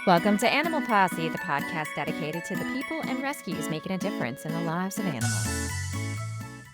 Welcome to Animal Posse, the podcast dedicated to the people and rescues making a difference in the lives of animals.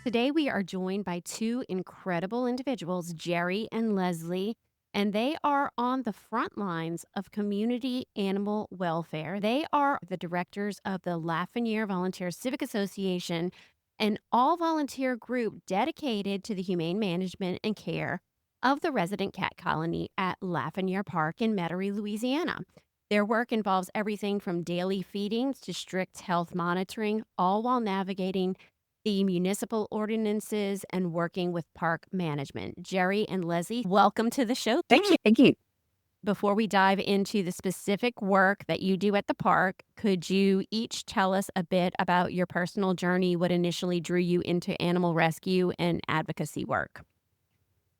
Today, we are joined by two incredible individuals, Jeri and Leslie, and they are on the front lines of community animal welfare. They are the directors of the Lafreniere Volunteers Civic Association, an all-volunteer group dedicated to the humane management and care of the resident cat colony at Lafreniere Park in Metairie, Louisiana. Their work involves everything from daily feedings to strict health monitoring, all while navigating the municipal ordinances and working with park management. Jeri and Leslie, welcome to the show. Thank you. Thank you. Before we dive into the specific work that you do at the park, could you each tell us a bit about your personal journey, what initially drew you into animal rescue and advocacy work?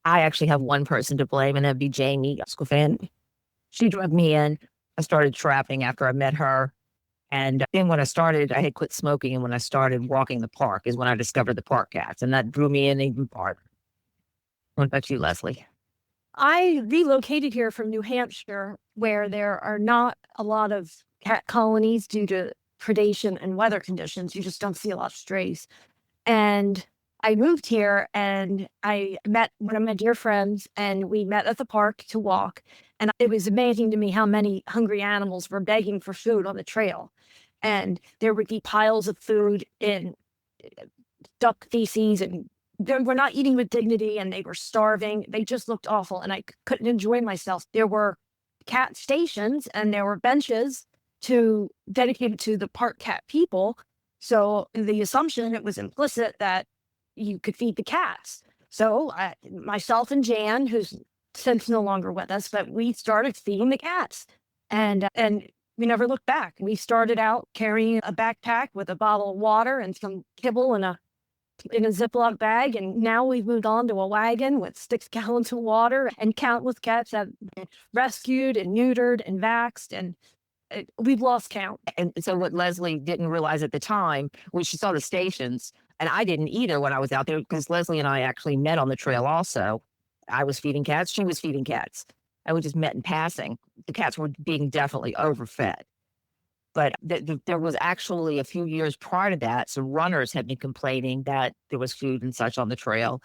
I actually have one person to blame, and that'd be Jamie Scoffin. She drug me in. I started trapping after I met her. And then when I started, I had quit smoking. And when I started walking the park is when I discovered the park cats. And that drew me in even farther. What about you, Leslie? I relocated here from New Hampshire, where there are not a lot of cat colonies due to predation and weather conditions. You just don't see a lot of strays. And I moved here and I met one of my dear friends, and we met at the park to walk. And it was amazing to me how many hungry animals were begging for food on the trail. And there would be piles of food in duck feces, and they were not eating with dignity, and they were starving. They just looked awful, and I couldn't enjoy myself. There were cat stations and there were benches dedicated to the park cat people. So the assumption, it was implicit that you could feed the cats. So myself and Jan, who's since no longer with us, but we started feeding the cats, and we never looked back. We started out carrying a backpack with a bottle of water and some kibble in a Ziploc bag, and now we've moved on to a wagon with 6 gallons of water and countless cats have been rescued and neutered and vaxxed, and we've lost count. And so what Leslie didn't realize at the time when she saw the stations, and I didn't either when I was out there, because Leslie and I actually met on the trail also. I was feeding cats, she was feeding cats. And we just met in passing. The cats were being definitely overfed. But there was actually a few years prior to that, some runners had been complaining that there was food and such on the trail.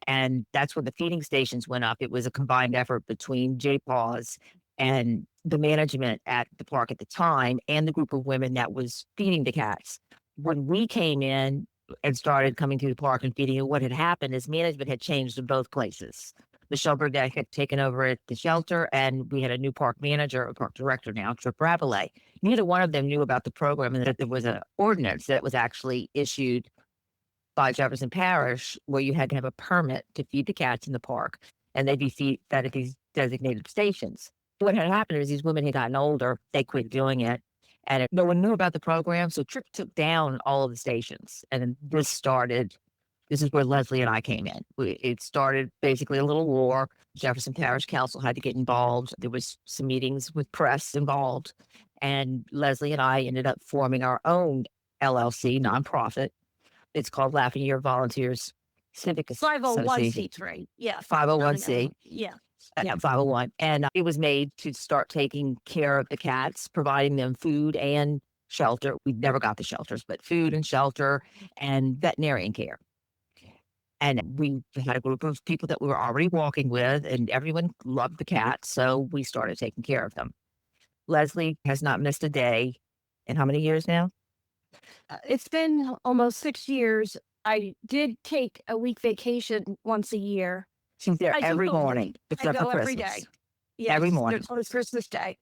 And that's when the feeding stations went up. It was a combined effort between Posse and the management at the park at the time and the group of women that was feeding the cats. When we came in and started coming through the park and feeding, what had happened is management had changed in both places. Michelle Burdett had taken over at the shelter, and we had a new park manager, or park director now, Trip Rabelais. Neither one of them knew about the program, and that there was an ordinance that was actually issued by Jefferson Parish where you had to have a permit to feed the cats in the park, and they'd be fed at these designated stations. What had happened is these women had gotten older, they quit doing it, and no one knew about the program, so Trip took down all of the stations, and then this is where Leslie and I came in. It started basically a little war. Jefferson Parish Council had to get involved. There was some meetings with press involved. And Leslie and I ended up forming our own LLC, nonprofit. It's called Lafreniere Volunteers Civic Association. 501c3. Yeah. 501c. Yeah. Yeah, 501. And it was made to start taking care of the cats, providing them food and shelter. We never got the shelters, but food and shelter and veterinarian care. And we had a group of people that we were already walking with, and everyone loved the cats, so we started taking care of them. Leslie has not missed a day in how many years now? It's been almost 6 years. I did take a week vacation once a year. She's there every morning, except for Christmas. Every day. Yes, Every morning. It's Christmas Day.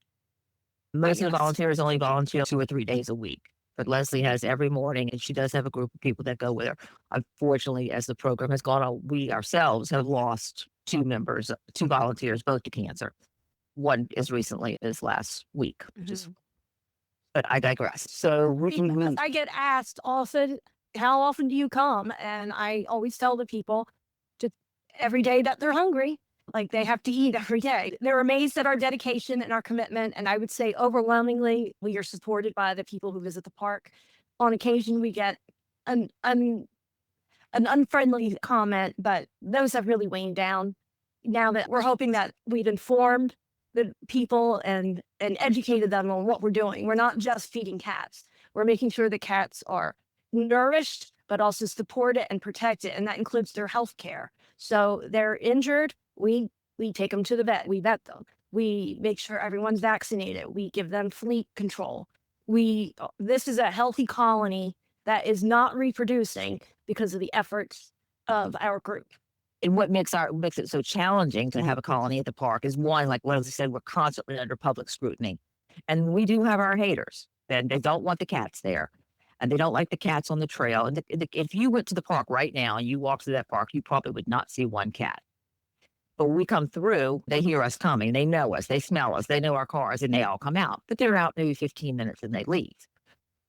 Most of the volunteers only volunteer 2 or 3 days a week. But Leslie has every morning, and she does have a group of people that go with her. Unfortunately, as the program has gone on, we ourselves have lost 2 volunteers, both to cancer. One as recently as last week. But I digress. So I get asked often, how often do you come? And I always tell the people, just every day that they're hungry. Like, they have to eat every day. They're amazed at our dedication and our commitment. And I would say overwhelmingly, we are supported by the people who visit the park. On occasion, we get an unfriendly comment, but those have really waned down now that we're hoping that we've informed the people and educated them on what we're doing. We're not just feeding cats. We're making sure the cats are nourished, but also supported and protected, and that includes their health care. So they're injured, we take them to the vet, we vet them, we make sure everyone's vaccinated, we give them flea control. This is a healthy colony that is not reproducing because of the efforts of our group. And what makes it so challenging to have a colony at the park is one, like Leslie said, we're constantly under public scrutiny. And we do have our haters, and they don't want the cats there. And they don't like the cats on the trail. And if you went to the park right now and you walked through that park, you probably would not see one cat. But when we come through, they hear us coming. They know us. They smell us. They know our cars, and they all come out. But they're out maybe 15 minutes and they leave.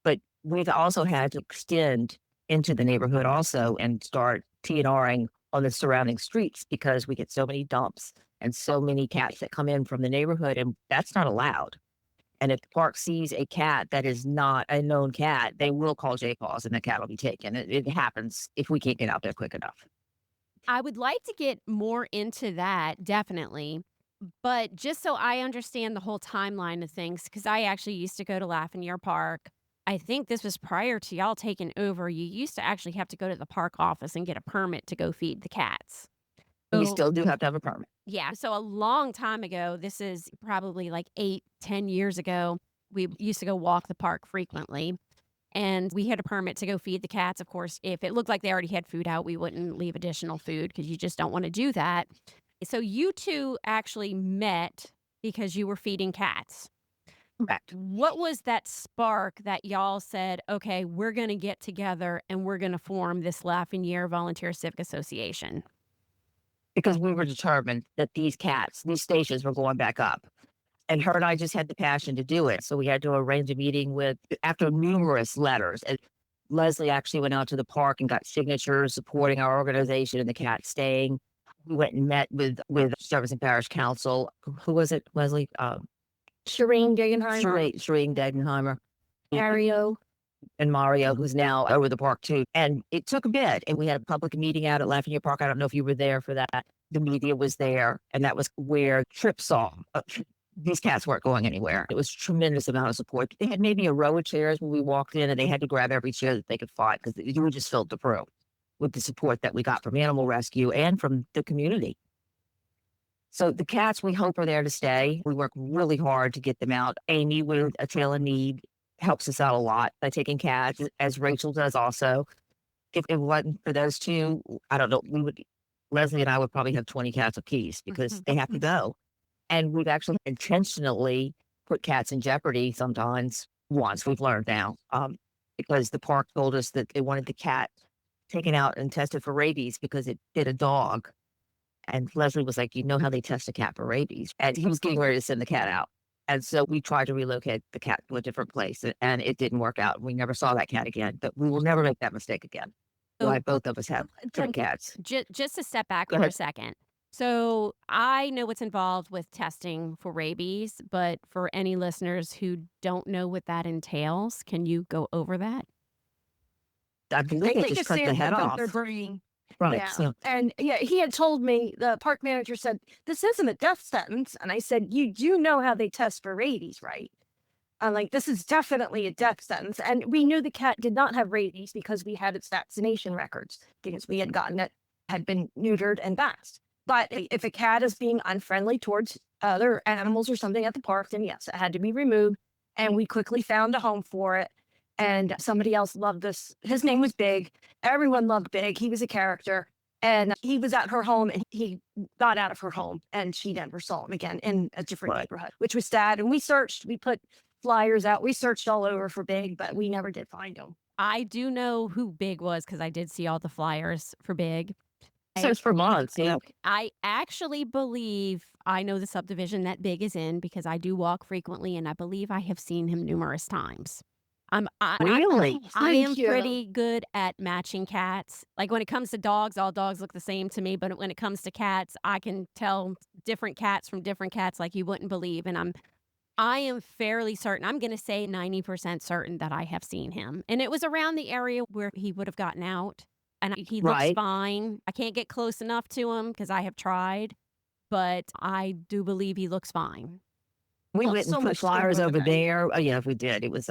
But we've also had to extend into the neighborhood also and start TNRing on the surrounding streets because we get so many dumps and so many cats that come in from the neighborhood, and that's not allowed. And if the park sees a cat that is not a known cat, they will call JPAWS and the cat will be taken. It happens if we can't get out there quick enough. I would like to get more into that, definitely. But just so I understand the whole timeline of things, because I actually used to go to Lafreniere Park. I think this was prior to y'all taking over. You used to actually have to go to the park office and get a permit to go feed the cats. You So, still do have to have a permit. yeah. So a long time ago, this is probably like 8, 10 years ago, we used to go walk the park frequently. And we had a permit to go feed the cats. Of course, if it looked like they already had food out, we wouldn't leave additional food because you just don't want to do that. So you two actually met because you were feeding cats. Correct. What was that spark that y'all said, okay, we're going to get together and we're going to form this Lafreniere Volunteers Civic Association? Because we were determined that these stations were going back up. And her and I just had the passion to do it. So we had to arrange a meeting after numerous letters. And Leslie actually went out to the park and got signatures supporting our organization and the cat staying. We went and met with Jefferson Parish Council. Who was it, Leslie? Shireen Degenheimer, Shireen Degenheimer. Mario. And Mario, who's now over the park too. And it took a bit. And we had a public meeting out at Lafreniere Park. I don't know if you were there for that. The media was there. And that was where Tripp saw these cats weren't going anywhere. It was a tremendous amount of support. They had maybe a row of chairs when we walked in, and they had to grab every chair that they could find because you were just filled to through with the support that we got from animal rescue and from the community. So the cats, we hope, are there to stay. We work really hard to get them out. Amy, with A Trail in Need, helps us out a lot by taking cats, as Rachel does also. If it wasn't for those two, I don't know, Leslie and I would probably have 20 cats apiece because they have to go. And we've actually intentionally put cats in jeopardy sometimes. Once we've learned now, because the park told us that they wanted the cat taken out and tested for rabies because it bit a dog. And Leslie was like, you know how they test a cat for rabies? And he was getting ready to send the cat out. And so we tried to relocate the cat to a different place, and it didn't work out. We never saw that cat again, but we will never make that mistake again. Why both of us have 3 cats. Just to step back Go for a ahead. second. So I know what's involved with testing for rabies, but for any listeners who don't know what that entails, can you go over that? I believe they just cut the head off. Their brain. Right. Yeah. So And yeah, he had told me, the park manager said, this isn't a death sentence. And I said, you do know how they test for rabies, right? I'm like, this is definitely a death sentence. And we knew the cat did not have rabies because we had its vaccination records, because we had gotten it, had been neutered and vaxxed. But if a cat is being unfriendly towards other animals or something at the park, then yes, it had to be removed. And we quickly found a home for it. And somebody else loved this. His name was Big. Everyone loved Big. He was a character. And he was at her home, and he got out of her home, and she never saw him again in a different neighborhood, which was sad. And we searched, we put flyers out. We searched all over for Big, but we never did find him. I do know who Big was because I did see all the flyers for Big. searched for months. Yeah. I actually believe I know the subdivision that Big is in because I do walk frequently, and I believe I have seen him numerous times. Really? I am Thank you. pretty good at matching cats. Like when it comes to dogs, all dogs look the same to me. But when it comes to cats, I can tell different cats from different cats like you wouldn't believe. And I am fairly certain, I'm going to say 90% certain that I have seen him. And it was around the area where he would have gotten out. And he looks Right. fine. I can't get close enough to him because I have tried. but I do believe he looks fine. We Well, went so and put much flyers sooner over than I- there. Oh, yeah, we did. It was,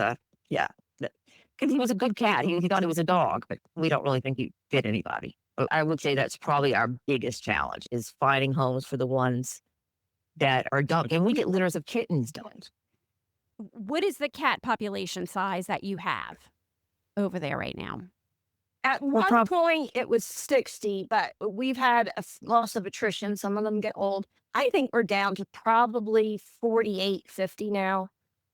yeah. Because he was a good cat. He thought he was a dog, but we don't really think he fit anybody. But I would say that's probably our biggest challenge is finding homes for the ones that are dog. And we get litters of kittens done. What is the cat population size that you have over there right now? At Well, one point, it was 60, but we've had a loss of attrition. Some of them get old. I think we're down to probably 48, 50 now.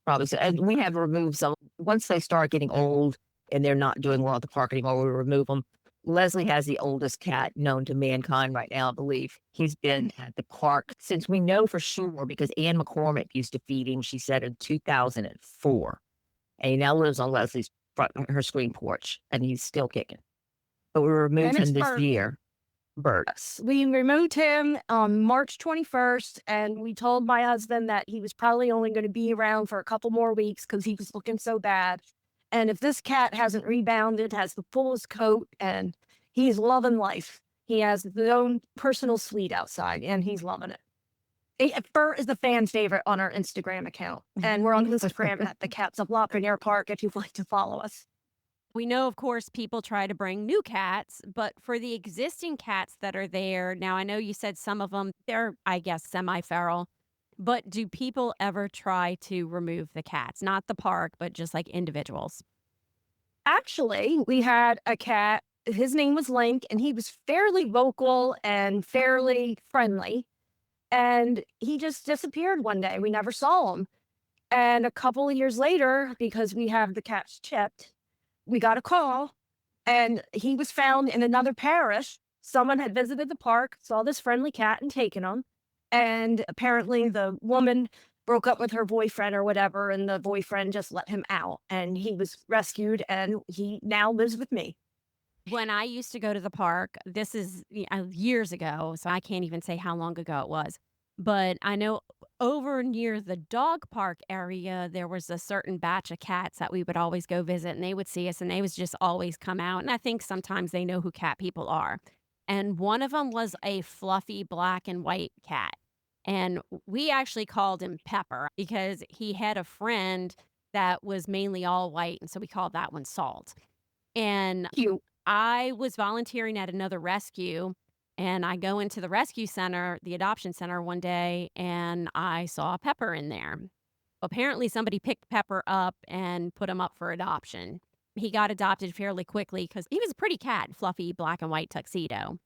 Probably so. And we have removed some. Once they start getting old and they're not doing well at the park anymore, we remove them. Leslie has the oldest cat known to mankind right now, I believe. He's been at the park since we know for sure because Ann McCormick used to feed him, she said, in 2004. And he now lives on Leslie's front, her screen porch, and he's still kicking. But we removed And it's him this Bert. year. Bert. We removed him on March 21st, and we told my husband that he was probably only going to be around for a couple more weeks because he was looking so bad. And if this cat hasn't rebounded, has the fullest coat, and he's loving life. He has his own personal suite outside, and he's loving it. Bert is the fan favorite on our Instagram account, and we're on Instagram at the Cats of Lafreniere Park if you'd like to follow us. We know, of course, people try to bring new cats, but for the existing cats that are there, now I know you said some of them, they're, I guess, semi-feral, but do people ever try to remove the cats? Not the park, but just like individuals. Actually, we had a cat. His name was Link, and he was fairly vocal and fairly friendly. And he just disappeared one day. We never saw him. And a couple of years later, because we have the cats chipped, we got a call, and he was found in another parish. Someone had visited the park, saw this friendly cat and taken him. And apparently the woman broke up with her boyfriend or whatever, and the boyfriend just let him out. And he was rescued, and he now lives with me. When I used to go to the park, this is years ago, so I can't even say how long ago it was. But I know over near the dog park area, there was a certain batch of cats that we would always go visit, and they would see us, and they would just always come out. And I think sometimes they know who cat people are. And one of them was a fluffy black and white cat. And we actually called him Pepper because he had a friend that was mainly all white. And so we called that one Salt. And Cute. I was volunteering at another rescue, and I go into the rescue center, the adoption center one day, and I saw Pepper in there. Apparently, somebody picked Pepper up and put him up for adoption. He got adopted fairly quickly because he was a pretty cat, fluffy black and white tuxedo.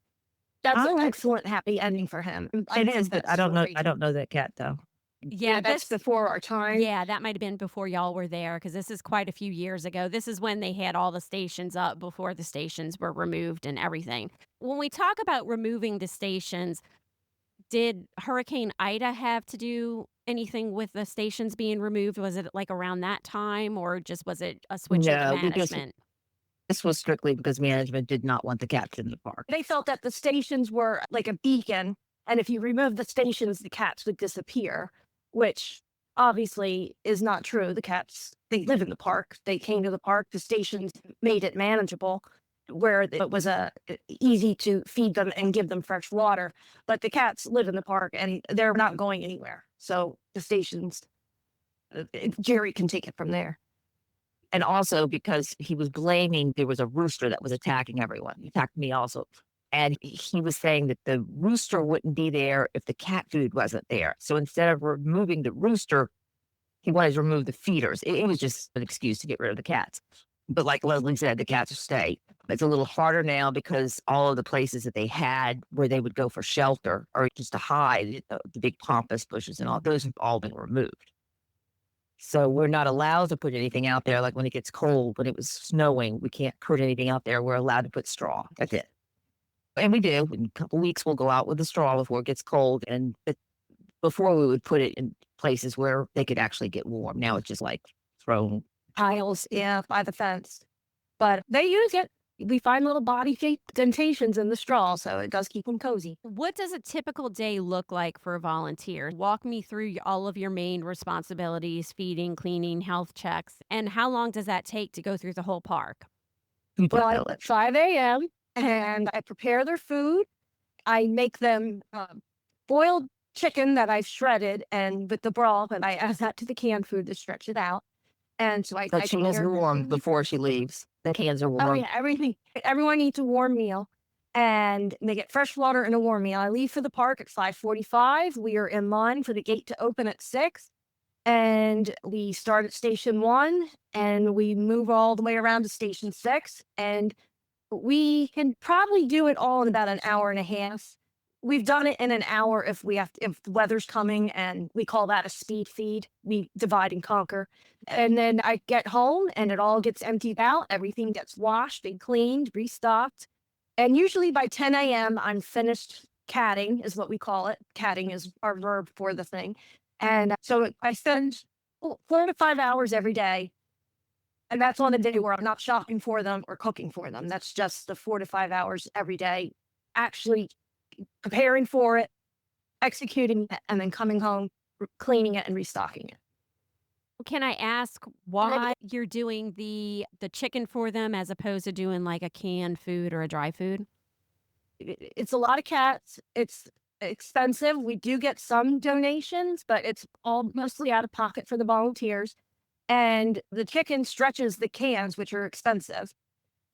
That's an Oh, excellent happy ending for him. it is, but I don't know. story. I don't know that cat though. Yeah, that's before our time. Yeah, that might have been before y'all were there because this is quite a few years ago. This is when they had all the stations up before the stations were removed and everything. When we talk about removing the stations, did Hurricane Ida have to do anything with the stations being removed? Was it like around that time, or just was it a switch in No, because management? this was strictly because management did not want the cats in the park. They felt that the stations were like a beacon, and if you remove the stations, the cats would disappear, which obviously is not true. The cats, they live in the park. They came to the park. The stations made it manageable, where it was easy to feed them and give them fresh water. But the cats live in the park, and they're not going anywhere. So the stations, Jeri can take it from there. And also because he was blaming there was a rooster that was attacking everyone. He attacked me also. And he was saying that the rooster wouldn't be there if the cat food wasn't there. So instead of removing the rooster, he wanted to remove the feeders. It was just an excuse to get rid of the cats. But like Leslie said, the cats will stay. It's a little harder now because all of the places that they had where they would go for shelter or just to hide, the big pampas bushes and all, those have all been removed. So we're not allowed to put anything out there. Like when it gets cold, when it was snowing, we can't put anything out there. We're allowed to put straw. That's it. And we do. In a couple weeks, we'll go out with the straw before it gets cold. And before we would put it in places where they could actually get warm. Now it's just like thrown. Piles, yeah, by the fence. But they use it. We find little body shaped dentations in the straw, so it does keep them cozy. What does a typical day look like for a volunteer? Walk me through all of your main responsibilities: feeding, cleaning, health checks, and how long does that take to go through the whole park? Well, at 5 a.m. and I prepare their food. I make them boiled chicken that I've shredded, and with the broth, and I add that to the canned food to stretch it out. And so I But she take is care of warm everything. before she leaves. The cans are Oh warm. yeah, everything. Everyone eats a warm meal, and they get fresh water and a warm meal. I leave for the park at 5:45. We are in line for the gate to open at 6, and we start at station 1, and we move all the way around to station 6, and we can probably do it all in about an hour and a half. We've done it in an hour if the weather's coming, and we call that a speed feed. We divide and conquer. And then I get home and it all gets emptied out. Everything gets washed and cleaned, restocked. And usually by 10 a.m., I'm finished catting, is what we call it. Catting is our verb for the thing. And so I spend 4 to 5 hours every day. And that's on a day where I'm not shopping for them or cooking for them. That's just the 4 to 5 hours every day, actually preparing for it, executing it, and then coming home, cleaning it and restocking it. Can I ask why you're doing the chicken for them as opposed to doing like a canned food or a dry food? It's a lot of cats. It's expensive. We do get some donations, but it's all mostly out of pocket for the volunteers. And the chicken stretches the cans, which are expensive.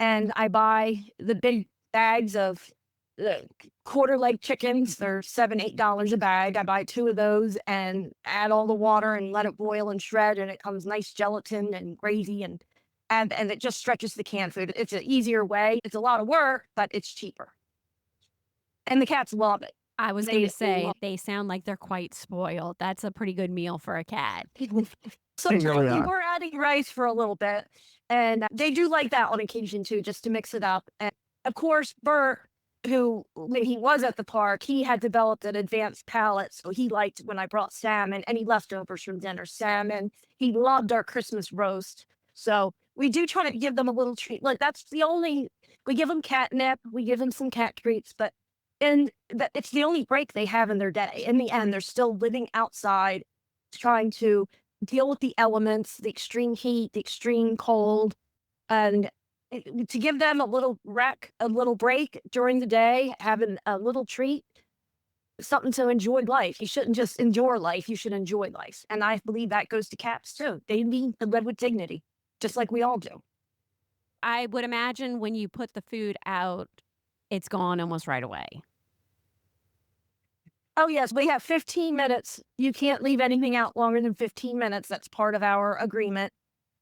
And I buy the big bags of the quarter leg chickens. They're $7, $8 a bag. I buy 2 of those and add all the water and let it boil and shred, and it comes nice gelatin and gravy, and it just stretches the canned food. It's an easier way. It's a lot of work, but it's cheaper. And the cats love it. I was They going to say love they sound like they're quite spoiled. That's a pretty good meal for a cat. Sometimes really are. we're adding rice for a little bit, and they do like that on occasion too, just to mix it up. And of course, Bert, who when he was at the park, he had developed an advanced palate, so he liked when I brought salmon, any leftovers from dinner, salmon. He loved our Christmas roast, so we do try to give them a little treat. Like we give them catnip, we give them some cat treats, but it's the only break they have in their day. In the end, they're still living outside, trying to deal with the elements, the extreme heat, the extreme cold, and to give them a little break during the day, having a little treat, something to enjoy life. You shouldn't just endure life, you should enjoy life. And I believe that goes to cats too. They need to live with dignity, just like we all do. I would imagine when you put the food out, it's gone almost right away. Oh, yes, we have 15 minutes. You can't leave anything out longer than 15 minutes. That's part of our agreement.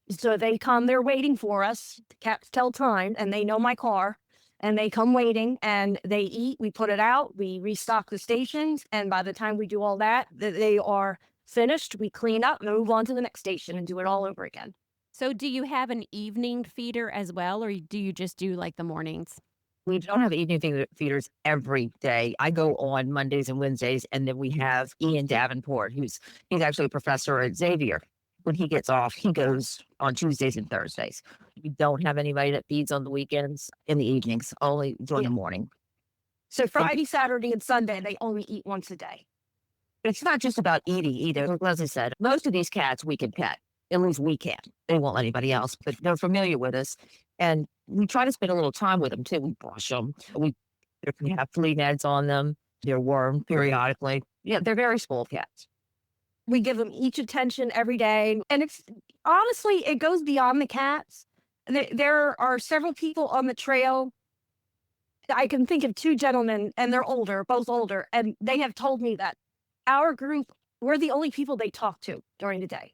So they come, they're waiting for us. The cats tell time, and they know my car, and they come waiting, and they eat. We put it out, we restock the stations, and by the time we do all that, they are finished. We clean up and move on to the next station and do it all over again. So do you have an evening feeder as well, or do you just do like the mornings? We don't have evening feeders every day. I go on Mondays and Wednesdays, and then we have Ian Davenport, he's actually a professor at Xavier. When he gets off, he goes on Tuesdays and Thursdays. We don't have anybody that feeds on the weekends in the evenings, only during the morning. So Friday, Saturday, and Sunday, they only eat once a day. It's not just about eating either. Like Leslie said, most of these cats we can pet. At least we can. They won't let anybody else, but they're familiar with us. And we try to spend a little time with them too. We brush them. We have flea nets on them. They're wormed periodically. Yeah, they're very spoiled cats. We give them each attention every day. And it's honestly, it goes beyond the cats. There are several people on the trail. I can think of 2 gentlemen, and they're older, both older. And they have told me that our group, we're the only people they talk to during the day.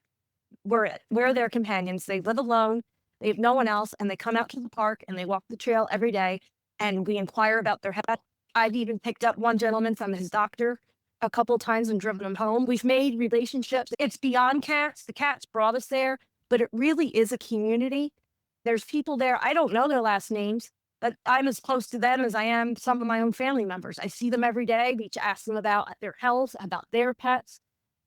We're their companions. They live alone. They have no one else. And they come out to the park and they walk the trail every day. And we inquire about their health. I've even picked up one gentleman from his doctor a couple of times and driven him home. We've made relationships. It's beyond cats. The cats brought us there, but it really is a community. There's people there. I don't know their last names, but I'm as close to them as I am some of my own family members. I see them every day. We ask them about their health, about their pets.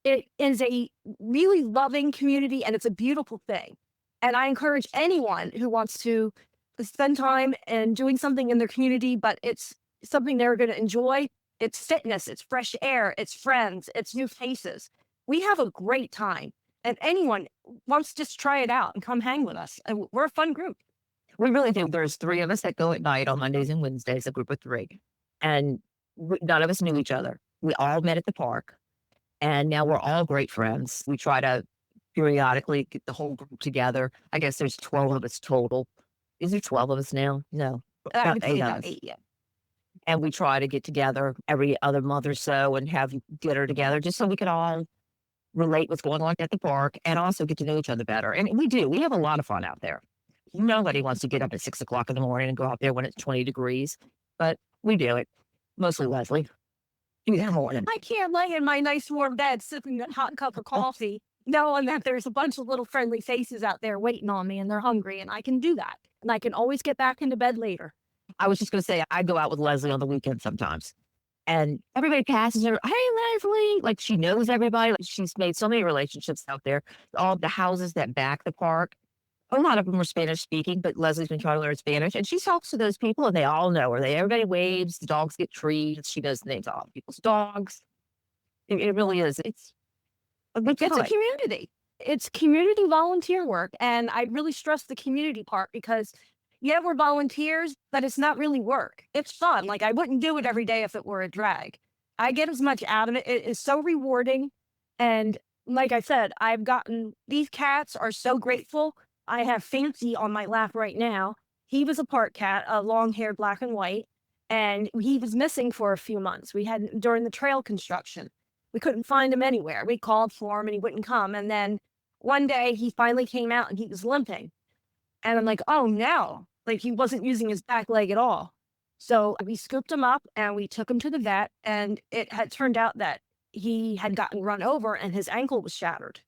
It is a really loving community, and it's a beautiful thing. And I encourage anyone who wants to spend time and doing something in their community, but it's something they're going to enjoy. It's fitness, it's fresh air, it's friends, it's new faces. We have a great time, and anyone wants to just try it out and come hang with us. And we're a fun group. We really do. There's 3 of us that go at night on Mondays and Wednesdays, a group of 3. And none of us knew each other. We all met at the park, and now we're all great friends. We try to periodically get the whole group together. I guess there's 12 of us total. Is there 12 of us now? No, I about would say 8 of about us. 8, yeah. And we try to get together every other month or so and have dinner together just so we can all relate what's going on at the park and also get to know each other better. And we do. We have a lot of fun out there. Nobody wants to get up at 6 o'clock in the morning and go out there when it's 20 degrees, but we do it. Mostly Leslie. In the morning. I can't lay in my nice warm bed sipping a hot cup of coffee, knowing that there's a bunch of little friendly faces out there waiting on me and they're hungry, and I can do that. And I can always get back into bed later. I was just going to say, I go out with Leslie on the weekend sometimes. And everybody passes her, hey, Leslie. Like she knows everybody. Like, she's made so many relationships out there. All the houses that back the park, a lot of them are Spanish speaking, but Leslie's been trying to learn Spanish. And she talks to those people and they all know her. Everybody waves, the dogs get treats. She knows the names of all people's dogs. It really is. It's a good It's a time. community. It's community volunteer work. And I really stress the community part because, yeah, we're volunteers, but it's not really work. It's fun. Like I wouldn't do it every day if it were a drag. I get as much out of it. It is so rewarding. And like I said, these cats are so grateful. I have Fancy on my lap right now. He was a part cat, a long-haired black and white, and he was missing for a few months. We had during the trail construction. We couldn't find him anywhere. We called for him and he wouldn't come. And then one day he finally came out and he was limping. And I'm like, oh no, like he wasn't using his back leg at all. So we scooped him up and we took him to the vet. And it had turned out that he had gotten run over and his ankle was shattered.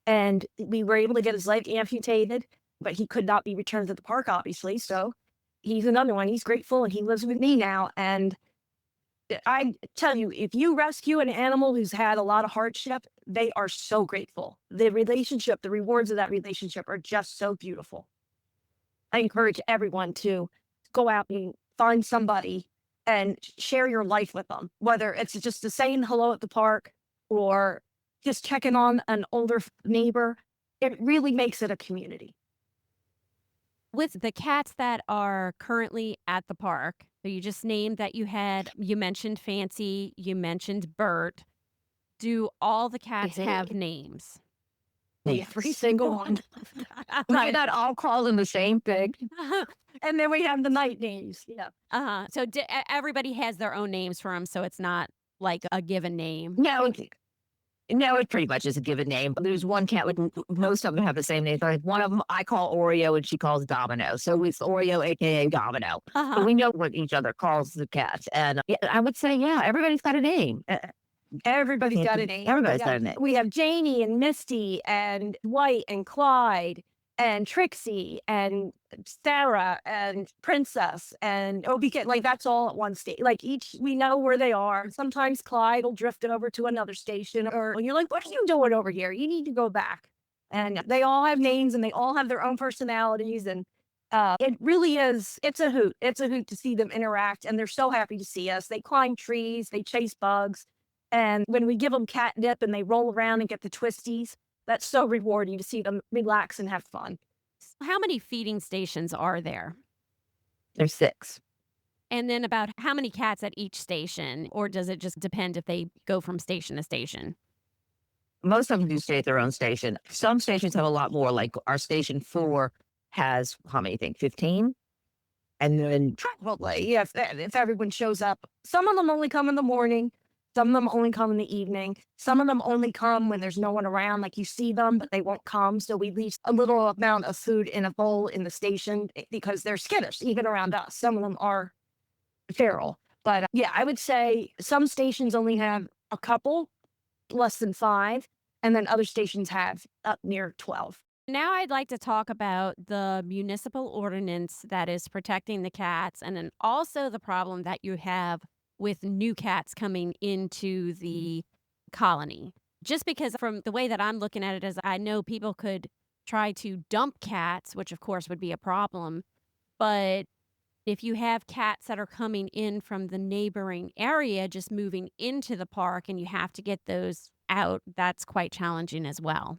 And we were able to get his leg amputated, but he could not be returned to the park, obviously. So he's another one. He's grateful and he lives with me now. And I tell you, if you rescue an animal who's had a lot of hardship, they are so grateful. The relationship, the rewards of that relationship are just so beautiful. I encourage everyone to go out and find somebody and share your life with them, whether it's just to saying hello at the park or just checking on an older neighbor. It really makes it a community. With the cats that are currently at the park, so you just named that you mentioned Fancy, you mentioned Bert. Do all the cats have names? Every single one. Why not all call them the same thing? And then we have the night names. Yeah. So everybody has their own names for them, so it's not like a given name. No, it pretty much is a given name. There's one cat with most of them have the same name. Like one of them I call Oreo and she calls Domino. So it's Oreo, aka Domino. But we know what each other calls the cats. And I would say, yeah, everybody's got a name. Everybody's got a name. Everybody's got a name. We have Janie and Misty and White and Clyde and Trixie and Sarah and Princess and OBK. Like that's all at one state. Like we know where they are. Sometimes Clyde will drift over to another station, or you're like, what are you doing over here? You need to go back. And they all have names and they all have their own personalities. And it really is. It's a hoot. It's a hoot to see them interact. And they're so happy to see us. They climb trees. They chase bugs. And when we give them catnip and they roll around and get the twisties, that's so rewarding to see them relax and have fun. How many feeding stations are there? There's 6. And then about how many cats at each station? Or does it just depend if they go from station to station? Most of them do stay at their own station. Some stations have a lot more. Like our station 4 has, how many, 15? And then Probably, yeah, if everyone shows up. Some of them only come in the morning. Some of them only come in the evening. Some of them only come when there's no one around. Like you see them, but they won't come. So we leave a little amount of food in a bowl in the station because they're skittish, even around us. Some of them are feral. But yeah, I would say some stations only have a couple, less than 5. And then other stations have up near 12. Now I'd like to talk about the municipal ordinance that is protecting the cats, and then also the problem that you have with new cats coming into the colony. Just because from the way that I'm looking at it is I know people could try to dump cats, which of course would be a problem. But if you have cats that are coming in from the neighboring area, just moving into the park and you have to get those out, that's quite challenging as well.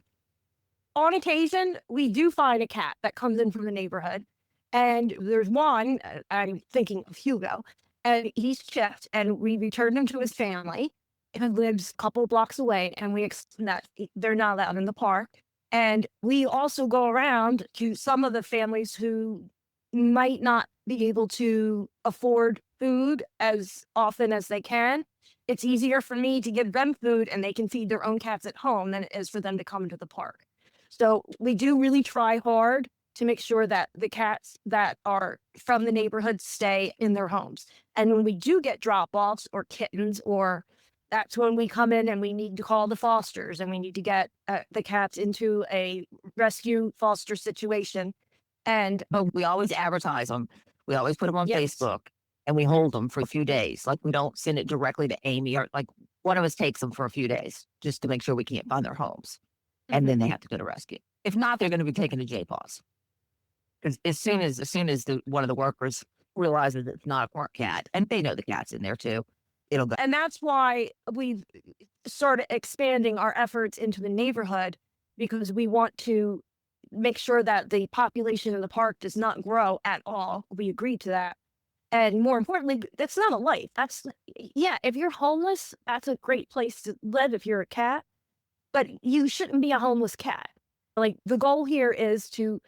On occasion, we do find a cat that comes in from the neighborhood. And there's one, I'm thinking of Hugo, and he's chipped, and we returned him to his family. who lives a couple blocks away, and we explain that they're not allowed in the park. And we also go around to some of the families who might not be able to afford food as often as they can. It's easier for me to give them food and they can feed their own cats at home than it is for them to come to the park. So we do really try hard to make sure that the cats that are from the neighborhood stay in their homes. And when we do get drop-offs or kittens, or that's when we come in and we need to call the fosters and we need to get the cats into a rescue foster situation. And But we always advertise them. We always put them on Yes. Facebook, and we hold them for a few days. Like, we don't send it directly to Amy, or like one of us takes them for a few days just to make sure we can't find their homes. And then they have to go to rescue. If not, they're going to be taken to JPAWS. Because as soon as one of the workers realizes it's not a park cat, and they know the cat's in there too, it'll go. And that's why we've started expanding our efforts into the neighborhood, because we want to make sure that the population in the park does not grow at all. We agreed to that. And more importantly, that's not a life. Yeah, if you're homeless, that's a great place to live if you're a cat, but you shouldn't be a homeless cat. Like, the goal here is to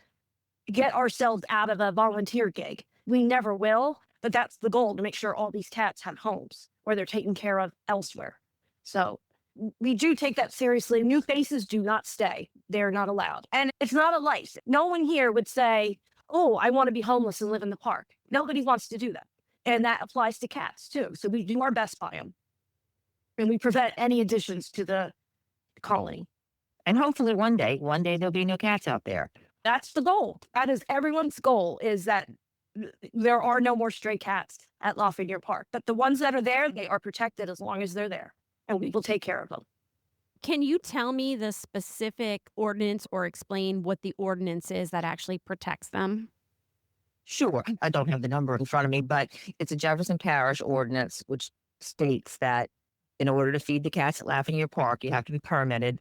get ourselves out of a volunteer gig. We never will, but that's the goal, to make sure all these cats have homes where they're taken care of elsewhere. So we do take that seriously. New faces do not stay. They're not allowed. And it's not a life. No one here would say, oh, I want to be homeless and live in the park. Nobody wants to do that. And that applies to cats too. So we do our best by them. And we prevent any additions to the colony. And hopefully one day there'll be no cats out there. That's the goal. That is everyone's goal, is that there are no more stray cats at Lafreniere Park. But the ones that are there, they are protected as long as they're there. And we will take care of them. Can you tell me the specific ordinance or explain what the ordinance is that actually protects them? Sure, I don't have the number in front of me, but it's a Jefferson Parish ordinance which states that in order to feed the cats at Lafreniere Park, you have to be permitted.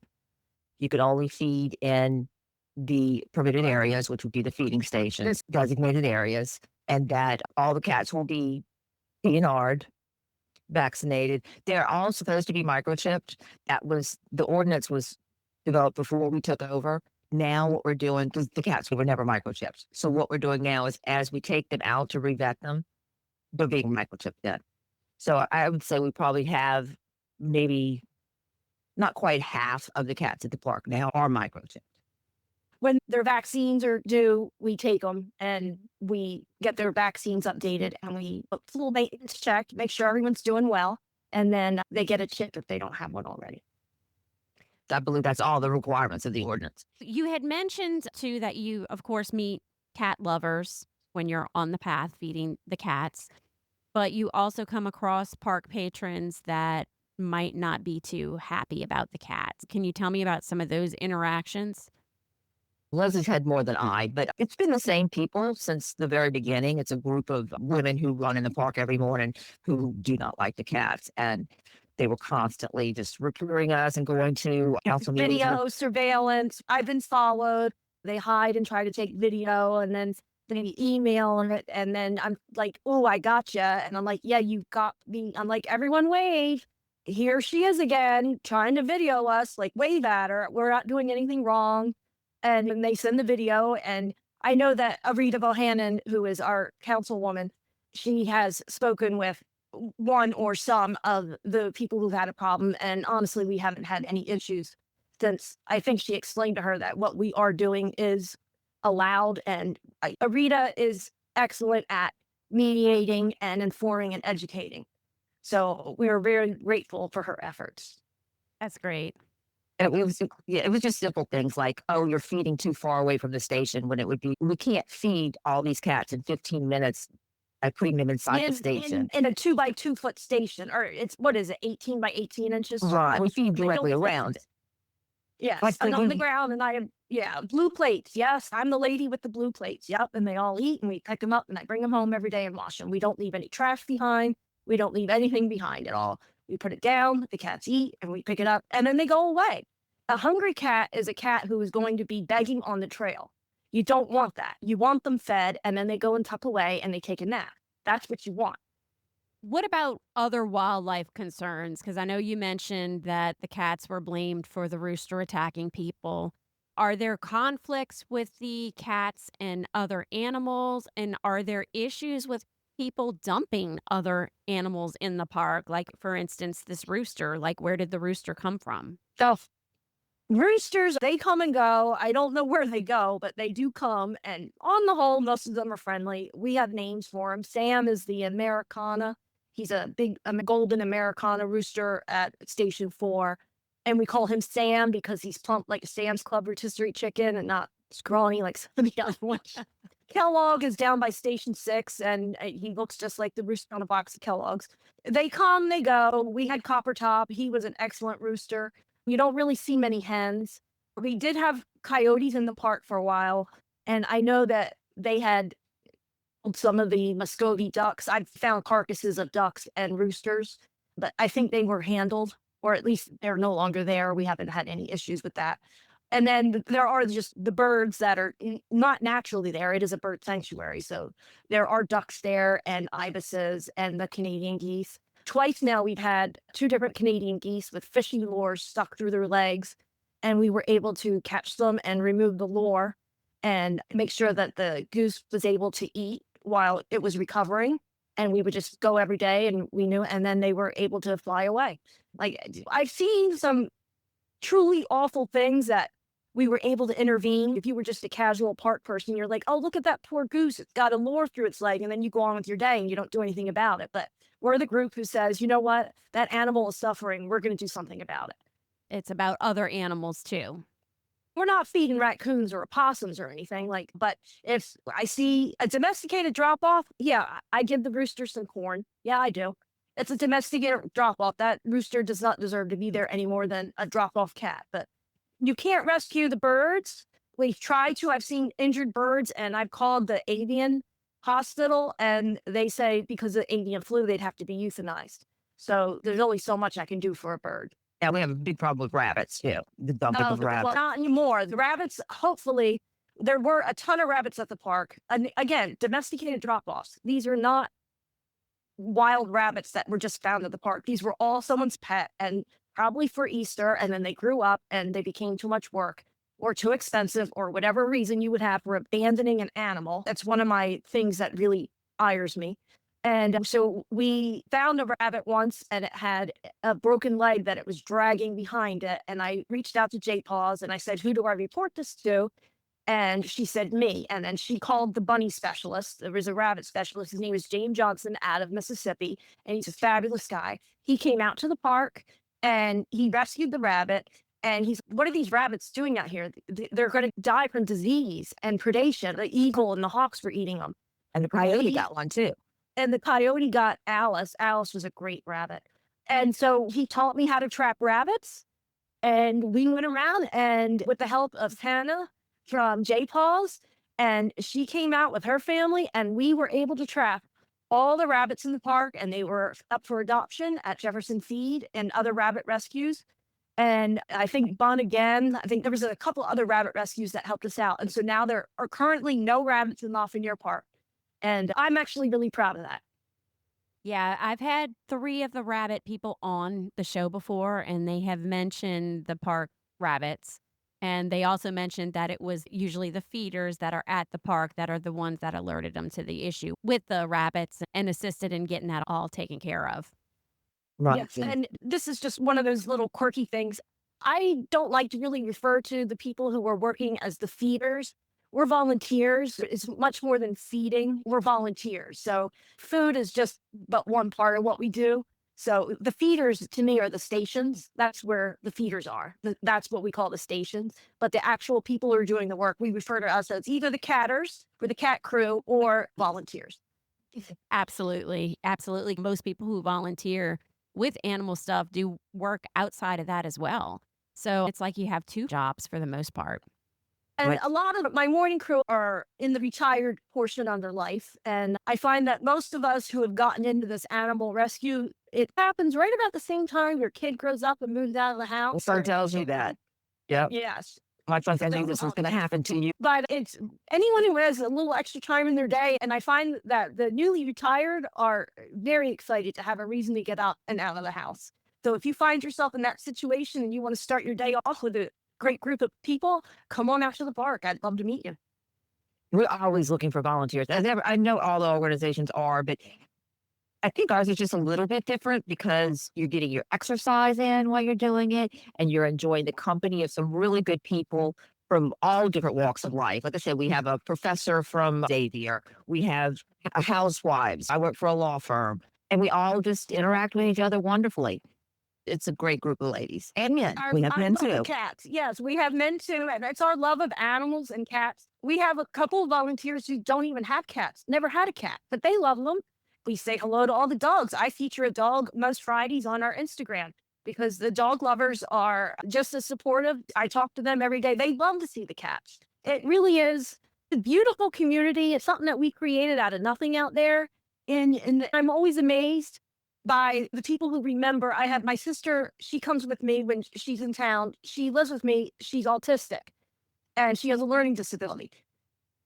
You can only feed in the permitted areas, which would be the feeding stations, designated areas, and that all the cats will be DNR'd, vaccinated. They're all supposed to be microchipped. The ordinance was developed before we took over. Now what we're doing, because the cats were never microchipped. So what we're doing now is, as we take them out to revet them, they're being microchipped then. So I would say we probably have maybe not quite half of the cats at the park now are microchipped. When their vaccines are due, we take them and we get their vaccines updated, and we put full maintenance check, make sure everyone's doing well. And then they get a chip if they don't have one already. I believe that's all the requirements of the ordinance. You had mentioned too that you, of course, meet cat lovers when you're on the path feeding the cats, but you also come across park patrons that might not be too happy about the cats. Can you tell me about some of those interactions? Leslie's had more than I, but it's been the same people since the very beginning. It's a group of women who run in the park every morning who do not like the cats. And they were constantly just recruiting us and going to council meetings. Video surveillance. I've been followed. They hide and try to take video, and then they email it. And then I'm like, oh, I gotcha. And I'm like, yeah, you got me. I'm like, everyone wave. Here she is again, trying to video us, like, wave at her. We're not doing anything wrong. And then they send the video. And I know that Arita Bohannon, who is our councilwoman, she has spoken with one or some of the people who've had a problem. And honestly, we haven't had any issues since I think she explained to her that what we are doing is allowed. And Arita is excellent at mediating and informing and educating. So we are very grateful for her efforts. That's great. And it was just simple things like, oh, you're feeding too far away from the station, when it would be, we can't feed all these cats in 15 minutes by putting them inside the station. In a 2x2 foot station, or it's, what is it, 18 by 18 inches? Right. We feed directly around. Yes, Like and on the ground, and blue plates. Yes, I'm the lady with the blue plates. Yep, and they all eat, and we pick them up, and I bring them home every day and wash them. We don't leave any trash behind. We don't leave anything behind at all. We put it down, the cats eat, and we pick it up, and then they go away. A hungry cat is a cat who is going to be begging on the trail. You don't want that. You want them fed, and then they go and tuck away, and they take a nap. That's what you want. What about other wildlife concerns? Because I know you mentioned that the cats were blamed for the rooster attacking people. Are there conflicts with the cats and other animals? And are there issues with people dumping other animals in the park? Like, for instance, this rooster, like, where did the rooster come from? So roosters, they come and go. I don't know where they go, but they do come. And on the whole, most of them are friendly. We have names for him. Sam is the Americana. He's a big golden Americana rooster at Station 4. And we call him Sam because he's plump like a Sam's Club rotisserie chicken and not scrawny like some of the other ones. Kellogg is down by Station 6, and he looks just like the rooster on a box of Kellogg's. They come, they go. We had Copper Top. He was an excellent rooster. You don't really see many hens. We did have coyotes in the park for a while, and I know that they had some of the Muscovy ducks. I've found carcasses of ducks and roosters, but I think they were handled, or at least they're no longer there. We haven't had any issues with that. And then there are just the birds that are not naturally there. It is a bird sanctuary. So there are ducks there and ibises and the Canadian geese. Twice now we've had 2 different Canadian geese with fishing lures stuck through their legs. And we were able to catch them and remove the lure and make sure that the goose was able to eat while it was recovering. And we would just go every day and we knew, and then they were able to fly away. Like I've seen some truly awful things that we were able to intervene. If you were just a casual park person, you're like, oh, look at that poor goose. It's got a lure through its leg. And then you go on with your day and you don't do anything about it. But we're the group who says, you know what? That animal is suffering. We're going to do something about it. It's about other animals too. We're not feeding raccoons or opossums or anything but if I see a domesticated drop off, yeah, I give the rooster some corn. Yeah, I do. It's a domesticated drop off. That rooster does not deserve to be there any more than a drop off cat. But you can't rescue the birds. We've tried to. I've seen injured birds, and I've called the avian hospital, and they say because of avian flu, they'd have to be euthanized. So there's only so much I can do for a bird. Yeah, we have a big problem with rabbits too. The dumping of Well, rabbits. not anymore. The rabbits, hopefully, there were a ton of rabbits at the park. And again, domesticated drop-offs. These are not wild rabbits that were just found at the park. These were all someone's pet and probably for Easter. And then they grew up and they became too much work or too expensive or whatever reason you would have for abandoning an animal. That's one of my things that really ires me. And so we found a rabbit once and it had a broken leg that it was dragging behind it. And I reached out to JPAWS and I said, who do I report this to? And she said, me. And then she called the bunny specialist. There was a rabbit specialist. His name is James Johnson out of Mississippi. And he's a fabulous guy. He came out to the park and he rescued the rabbit. And he's, what are these rabbits doing out here? They're going to die from disease and predation. The eagle and the hawks were eating them. And the coyote got one too. And the coyote got Alice. Alice was a great rabbit. And so he taught me how to trap rabbits. And we went around and with the help of Hannah from JPAWS, and she came out with her family and we were able to trap all the rabbits in the park and they were up for adoption at Jefferson Feed and other rabbit rescues. And I think Bun again, I think there was a couple other rabbit rescues that helped us out. And so now there are currently no rabbits in Lafreniere Park. And I'm actually really proud of that. Yeah, I've had 3 of the rabbit people on the show before, and they have mentioned the park rabbits. And they also mentioned that it was usually the feeders that are at the park that are the ones that alerted them to the issue with the rabbits and assisted in getting that all taken care of. Right. Yes. And this is just one of those little quirky things. I don't like to really refer to the people who are working as the feeders. We're volunteers. It's much more than feeding. We're volunteers. So food is just but one part of what we do. So the feeders to me are the stations. That's where the feeders are. That's what we call the stations. But the actual people who are doing the work, we refer to us as either the catters or the cat crew or volunteers. Absolutely. Absolutely. Most people who volunteer with animal stuff do work outside of that as well. So it's like you have 2 jobs for the most part. And Right. a lot of my morning crew are in the retired portion of their life. And I find that most of us who have gotten into this animal rescue, it happens right about the same time your kid grows up and moves out of the My house. son tells you that. Yep. Yes. much like I knew this was going to happen to you. But it's anyone who has a little extra time in their day. And I find that the newly retired are very excited to have a reason to get out and out of the house. So if you find yourself in that situation and you want to start your day off with a great group of people, come on out to the park. I'd love to meet you. We're always looking for volunteers. I know all the organizations are, but I think ours is just a little bit different because you're getting your exercise in while you're doing it, and you're enjoying the company of some really good people from all different walks of life. Like I said, we have a professor from Xavier. We have housewives. I work for a law firm, and we all just interact with each other wonderfully. It's a great group of ladies and men. We have men love too. the cats. Yes, we have men too. And it's our love of animals and cats. We have a couple of volunteers who don't even have cats, never had a cat, but they love them. We say hello to all the dogs. I feature a dog most Fridays on our Instagram because the dog lovers are just as supportive. I talk to them every day. They love to see the cats. It really is a beautiful community. It's something that we created out of nothing out there. And I'm always amazed by the people who remember. I have my sister, she comes with me when she's in town. She lives with me. She's autistic and she has a learning disability.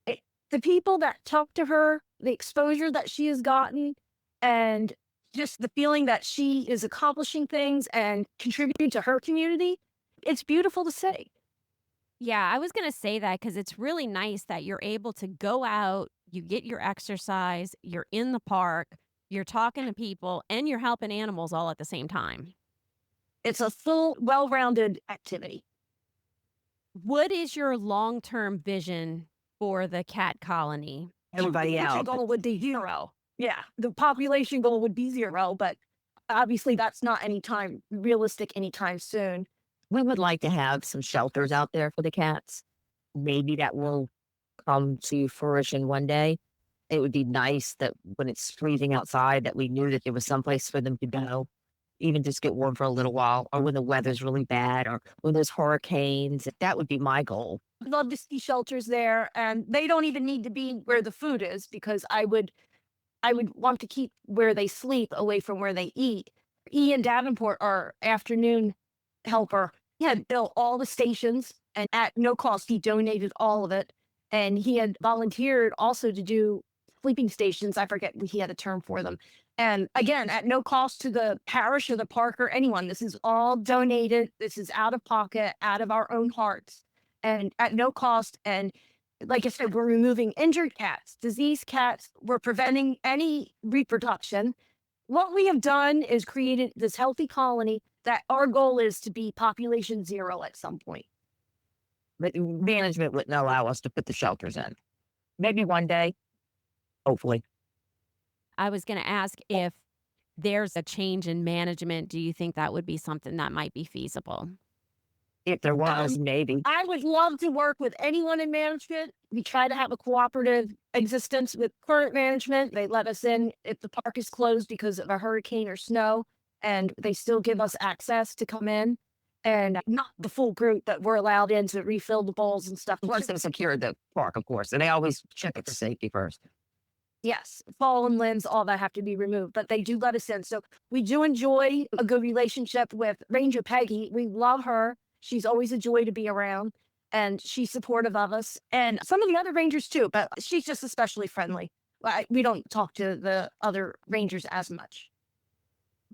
The people that talk to her, the exposure that she has gotten, and just the feeling that she is accomplishing things and contributing to her community, it's beautiful to see. Yeah, I was going to say that because it's really nice that you're able to go out, you get your exercise, you're in the park, you're talking to people, and you're helping animals all at the same time. It's a full, well-rounded activity. What is your long-term vision for the cat colony? Everybody The out. goal would be 0. Yeah, the population goal would be 0, but obviously that's not realistic anytime soon. We would like to have some shelters out there for the cats. Maybe that will come to fruition one day. It would be nice that when it's freezing outside, that we knew that there was someplace for them to go, even just get warm for a little while, or when the weather's really bad, or when there's hurricanes. That would be my goal. I'd love to see shelters there, and they don't even need to be where the food is because I would want to keep where they sleep away from where they eat. Ian Davenport, our afternoon helper, he had built all the stations, and at no cost, he donated all of it. And he had volunteered also to do sleeping stations. I forget, he had a term for them. And again, at no cost to the parish or the park or anyone. This is all donated. This is out of pocket, out of our own hearts, and at no cost. And like I said, we're removing injured cats, diseased cats. We're preventing any reproduction. What we have done is created this healthy colony that our goal is to be population 0 at some point. But management wouldn't allow us to put the shelters in. Maybe one day, hopefully. I was going to ask if there's a change in management. Do you think that would be something that might be feasible? If there was, maybe. I would love to work with anyone in management. We try to have a cooperative existence with current management. They let us in if the park is closed because of a hurricane or snow, and they still give us access to come in. And not the full group, but we're allowed in to refill the bowls and stuff. Once they secure the park, of course, and they always check it for safety first. Yes, fallen limbs, all that have to be removed, but they do let us in. So we do enjoy a good relationship with Ranger Peggy. We love her. She's always a joy to be around, and she's supportive of us. And some of the other rangers too, but she's just especially friendly. We don't talk to the other rangers as much.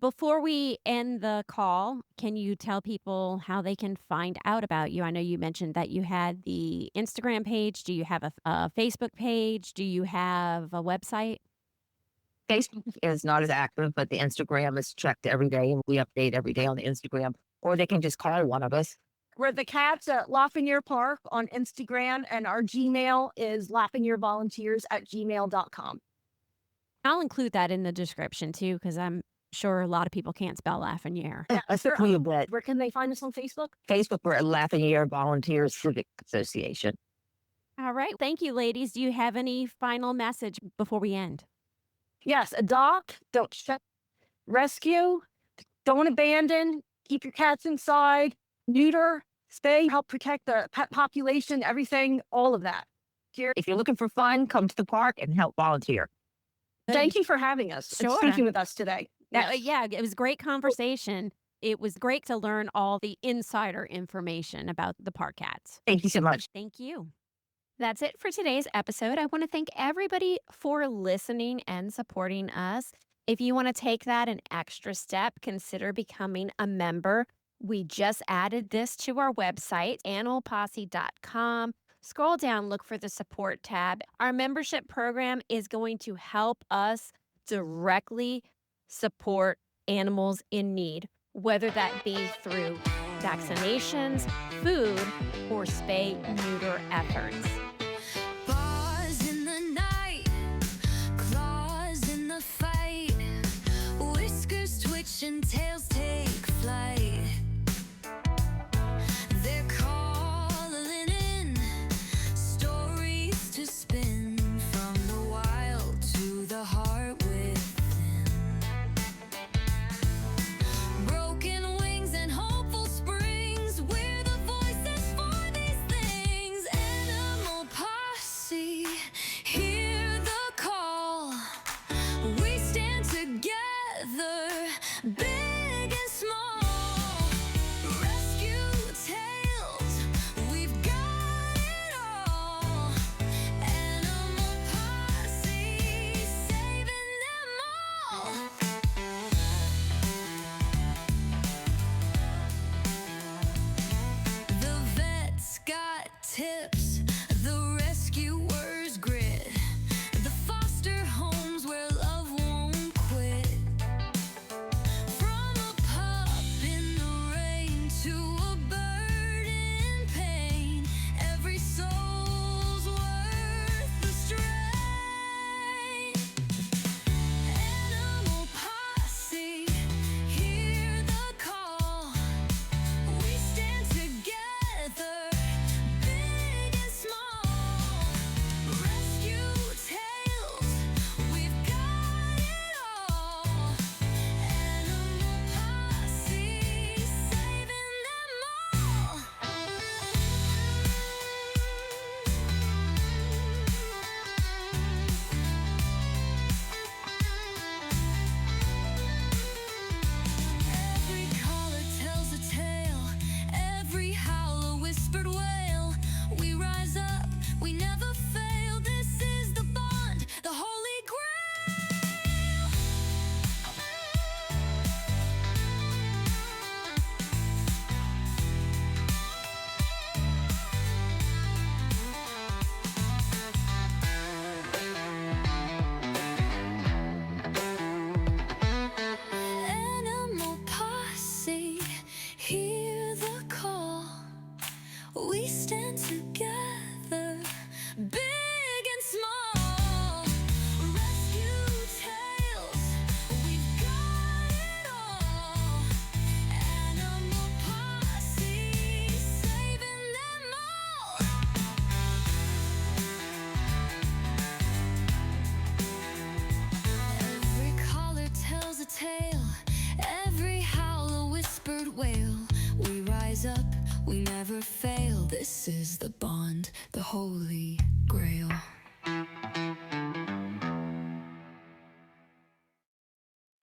Before we end the call, can you tell people how they can find out about you? I know you mentioned that you had the Instagram page. Do you have a Facebook page? Do you have a website? Facebook is not as active, but the Instagram is checked every day, and we update every day on the Instagram. Or they can just call one of us. We're the cats at Lafreniere Park on Instagram, and our Gmail is lafrenierevolunteers@gmail.com. I'll include that in the description too, because I'm sure a lot of people can't spell Lafreniere. Yeah, that's a clue, but Where can they find us on Facebook? Facebook, we're at Lafreniere Volunteers Civic Association. All right. Thank you, ladies. Do you have any final message before we end? Yes, adopt, don't shut, rescue, don't abandon, keep your cats inside, neuter, spay, help protect the pet population, everything, all of that. If you're looking for fun, come to the park and help volunteer. Thank you for having us and Sure. speaking with us today. Yeah, it was a great conversation. It was great to learn all the insider information about the park cats. Thank you so much. Thank you. That's it for today's episode. I want to thank everybody for listening and supporting us. If you want to take that an extra step, consider becoming a member. We just added this to our website, animalposse.com. Scroll down, look for the support tab. Our membership program is going to help us directly support animals in need, whether that be through vaccinations, food, or spay-neuter efforts. Paws in the night, claws in the fight, whiskers twitch and tails take flight. They're calling in stories to spin from the wild to the heart within. Broken wings and hopeful springs, we're the voices for these things. Animal posse, hear the call. We stand together, big and small. Rescue tales, we've got it all. Animal posse, saving them all. The vets got tips, the rescuers grit, the foster homes where love won't quit. From a pup in the rain to a bird in pain, every soul's worth the strain. Animal posse, hear the call. We stand together, big and small. Rescue tales, we've got it all. Animal posse, saving them all. Every caller tells a tale, every howl a whispered wail. We rise up, we never fail. This is the bond, the holy grail. Animal posse, hear the call. We stand together, big and small. Rescue tales, we've got it all. Animal posse, saving them all. Every caller tells a tale, every howl a whispered wail. We rise up, we never fail. This is the bond, the holy grail.